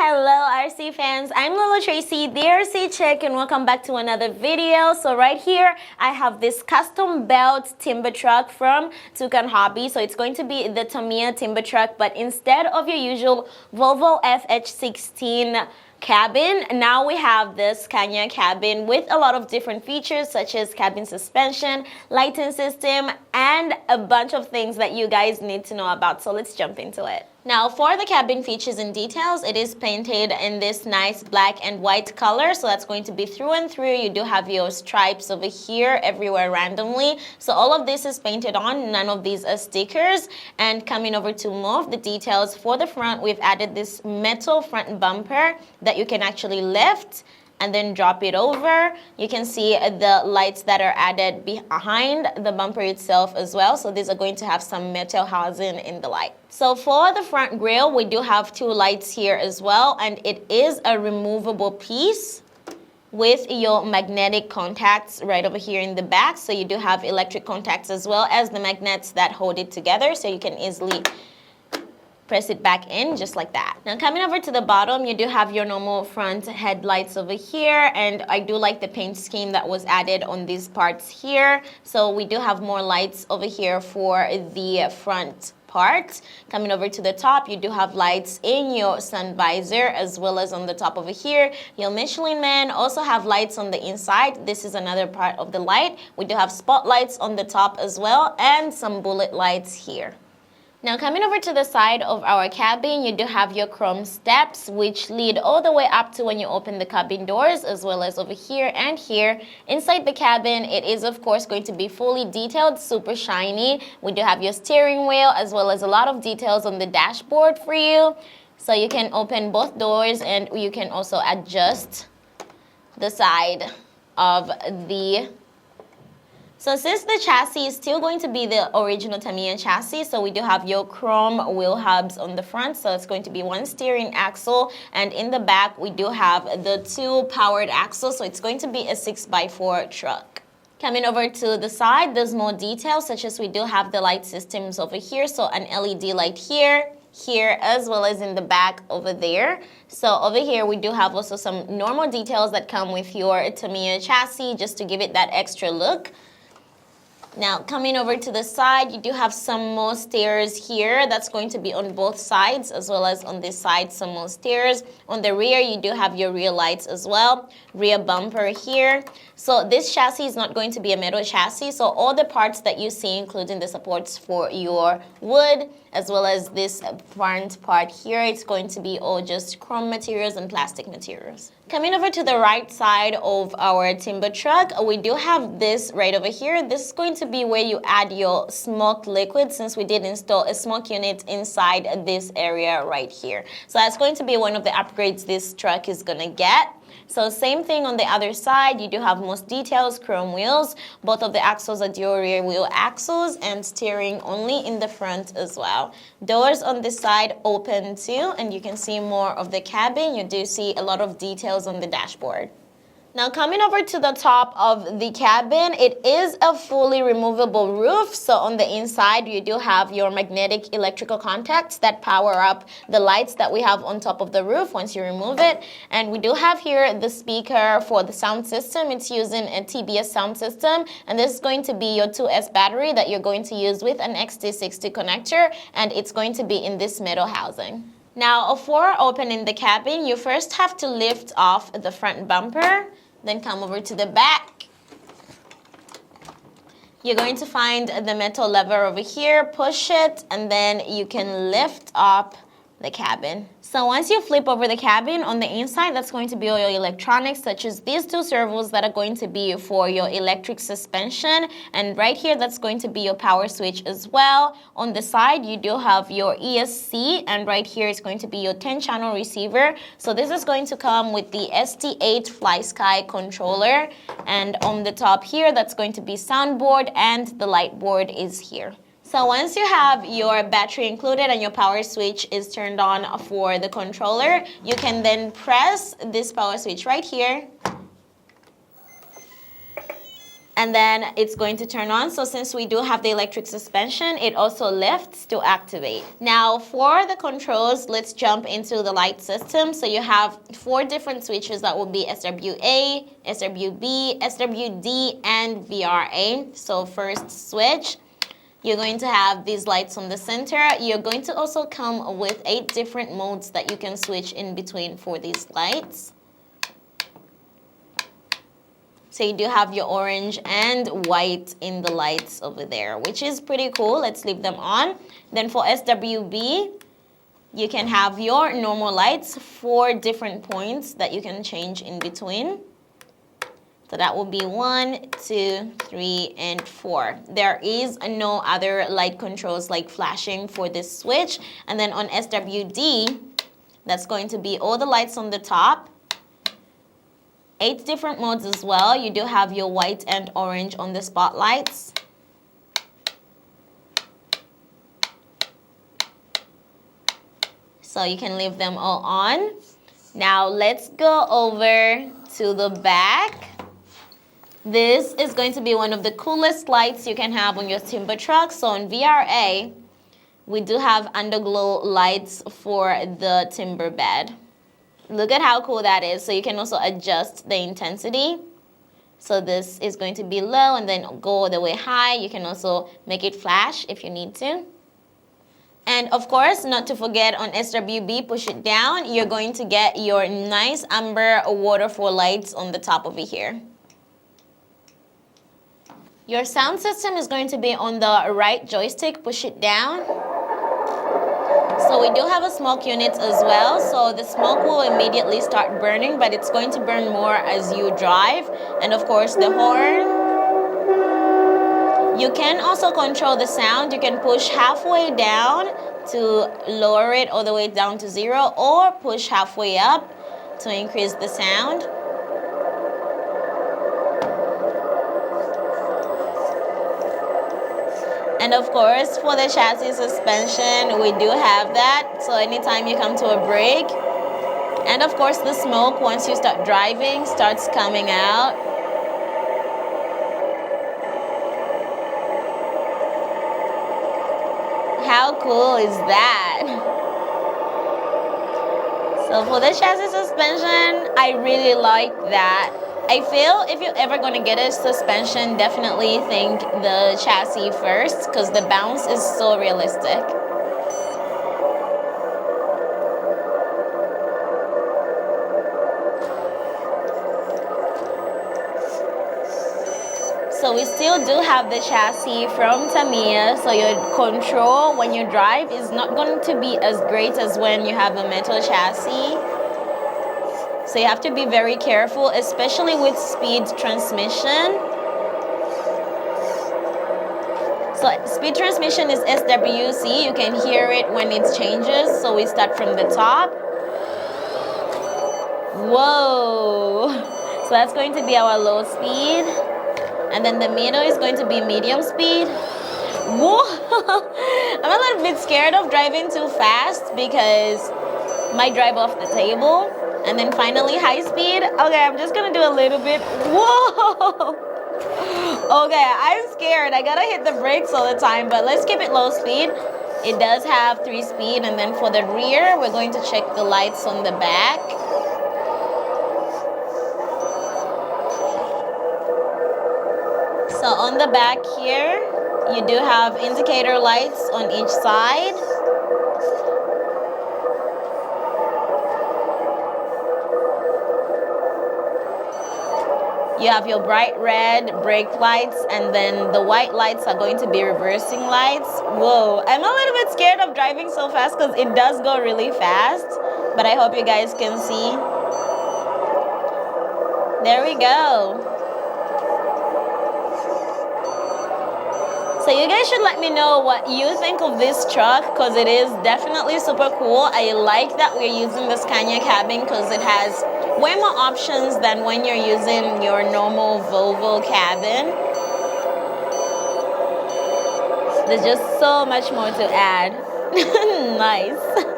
Hello RC fans, I'm Lolo Tracy, the RC Chick, and welcome back to another video. So right here, I have this custom built timber truck from Toucan Hobby. So it's going to be the TAMIYA Timber truck, but instead of your usual Volvo FH16 cabin, now we have this Scania cabin with a lot of different features such as cabin suspension, lighting system, and a bunch of things that you guys need to know about. So let's jump into it. Now for the cabin features and details, it is painted in this nice black and white color. So that's going to be through and through. You do have your stripes over here everywhere randomly. So all of this is painted on. None of these are stickers. And coming over to more of the details for the front, we've added this metal front bumper that you can actually lift and then drop it over. You can see the lights that are added behind the bumper itself as well. So these are going to have some metal housing in the light. So for the front grille, we do have two lights here as well, and it is a removable piece with your magnetic contacts right over here in the back. So you do have electric contacts as well as the magnets that hold it together, so you can easily press it back in just like that. Now coming over to the bottom, you do have your normal front headlights over here, and I do like the paint scheme that was added on these parts here. So we do have more lights over here for the front part. Coming over to the top, you do have lights in your sun visor as well as on the top over here. Your Michelin Man also have lights on the inside. This is another part of the light. We do have spotlights on the top as well and some bullet lights here. Now coming over to the side of our cabin, you do have your chrome steps which lead all the way up to when you open the cabin doors, as well as over here and here. Inside the cabin, it is of course going to be fully detailed, super shiny. We do have your steering wheel as well as a lot of details on the dashboard for you. So you can open both doors and you can also adjust the side of the. So since the chassis is still going to be the original TAMIYA chassis, so we do have your chrome wheel hubs on the front, so it's going to be one steering axle, and in the back we do have the two powered axles, so it's going to be a 6x4 truck. Coming over to the side, there's more details, such as we do have the light systems over here, so an LED light here, as well as in the back over there. So over here we do have also some normal details that come with your TAMIYA chassis just to give it that extra look. Now coming over to the side, you do have some more stairs here. That's going to be on both sides, as well as on this side some more stairs. On the rear, you do have your rear lights as well. Rear bumper here. So this chassis is not going to be a metal chassis. So all the parts that you see, including the supports for your wood, as well as this front part here, it's going to be all just chrome materials and plastic materials. Coming over to the right side of our timber truck, we do have this right over here. This is going to be where you add your smoke liquid, since we did install a smoke unit inside this area right here. So that's going to be one of the upgrades this truck is gonna get. So same thing on the other side, you do have most details, chrome wheels. Both of the axles are dual rear wheel axles, and steering only in the front as well. Doors on this side open too, and you can see more of the cabin. You do see a lot of details on the dashboard. Now coming over to the top of the cabin, it is a fully removable roof. So on the inside, you do have your magnetic electrical contacts that power up the lights that we have on top of the roof once you remove it. And we do have here the speaker for the sound system. It's using a TBS sound system. And this is going to be your 2S battery that you're going to use with an XT60 connector. And it's going to be in this metal housing. Now for opening the cabin, you first have to lift off the front bumper. Then come over to the back. You're going to find the metal lever over here, push it, and then you can lift up the cabin. So once you flip over the cabin, on the inside, that's going to be all your electronics, such as these two servos that are going to be for your electric suspension. And right here, that's going to be your power switch as well. On the side, you do have your ESC, and right here is going to be your 10-channel receiver. So this is going to come with the ST8 FlySky controller. And on the top here, that's going to be soundboard, and the light board is here. So once you have your battery included and your power switch is turned on for the controller, you can then press this power switch right here. and then it's going to turn on. So since we do have the electric suspension, it also lifts to activate. Now for the controls, let's jump into the light system. So you have 4 different switches that will be SWA, SWB, SWD, and VRA. So first switch, you're going to have these lights on the center. You're going to also come with 8 different modes that you can switch in between for these lights. So you do have your orange and white in the lights over there, which is pretty cool. Let's leave them on. Then for SWB, you can have your normal lights, 4 different points that you can change in between. So that will be 1, 2, 3, and 4. There is no other light controls like flashing for this switch. And then on SWD, that's going to be all the lights on the top. 8 different modes as well. You do have your white and orange on the spotlights. So you can leave them all on. Now let's go over to the back. This is going to be one of the coolest lights you can have on your timber truck. So on VRA, we do have underglow lights for the timber bed. Look at how cool that is. So you can also adjust the intensity. So this is going to be low and then go all the way high. You can also make it flash if you need to. And of course, not to forget on SWB, push it down, you're going to get your nice amber waterfall lights on the top over here. Your sound system is going to be on the right joystick, push it down. So we do have a smoke unit as well, so the smoke will immediately start burning, but it's going to burn more as you drive. And of course the horn. You can also control the sound. You can push halfway down to lower it all the way down to 0, or push halfway up to increase the sound. And of course, for the chassis suspension, we do have that. So anytime you come to a brake, and of course the smoke, once you start driving, starts coming out. How cool is that? So for the chassis suspension, I really like that. I feel if you're ever going to get a suspension, definitely think the chassis first, because the bounce is so realistic. So we still do have the chassis from Tamiya, so your control when you drive is not going to be as great as when you have a metal chassis. So you have to be very careful, especially with speed transmission. So speed transmission is SWC. You can hear it when it changes. So we start from the top. Whoa! So that's going to be our low speed. And then the middle is going to be medium speed. Whoa! I'm a little bit scared of driving too fast because I might drive off the table. And then finally high speed. Okay, I'm just gonna do a little bit. Whoa! Okay, I'm scared. I gotta hit the brakes all the time, but let's keep it low speed. It does have 3 speed, and then for the rear, we're going to check the lights on the back. So on the back here, you do have indicator lights on each side. You have your bright red brake lights, and then the white lights are going to be reversing lights. Whoa, I'm a little bit scared of driving so fast because it does go really fast, but I hope you guys can see. There we go. So you guys should let me know what you think of this truck, because it is definitely super cool. I like that we're using the Scania cabin because it has way more options than when you're using your normal Volvo cabin. There's just so much more to add. Nice.